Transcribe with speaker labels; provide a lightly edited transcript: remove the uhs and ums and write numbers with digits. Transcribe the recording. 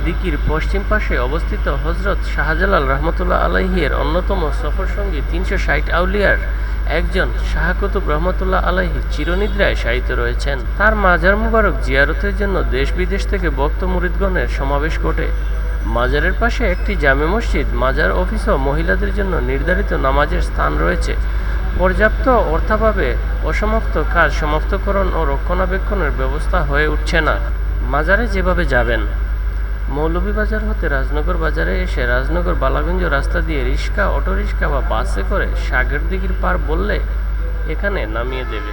Speaker 1: দিকির পশ্চিম পাশে অবস্থিত হযরত শাহজালাল রহমতুল্লাহ আলাইহির অন্যতম সফরসঙ্গী ৩৬০ আউলিয়ার একজন শাহ কুতুব রহমতুল্লাহ আলাইহি চিরনিদ্রায় শায়িত রয়েছেন। তার মাজার মুবারক জিয়ারতের জন্য দেশ বিদেশ থেকে ভক্ত মুরিদগণের সমাবেশ ঘটে। মাজারের পাশে একটি জামে মসজিদ, মাজার অফিস ও মহিলাদের জন্য নির্ধারিত নামাজের স্থান রয়েছে। পর্যাপ্ত অর্থাভাবে অসমাপ্ত কাজ সমাপ্তকরণ ও রক্ষণাবেক্ষণের ব্যবস্থা হয়ে উঠছে না। মাজারে যেভাবে যাবেন, মৌলভীবাজার হতে রাজনগর বাজারে এসে রাজনগর বালাগঞ্জ রাস্তা দিয়ে রিক্সা, অটোরিক্সা বা বাসে করে সাগর দিঘির পার বললে এখানে নামিয়ে দেবে।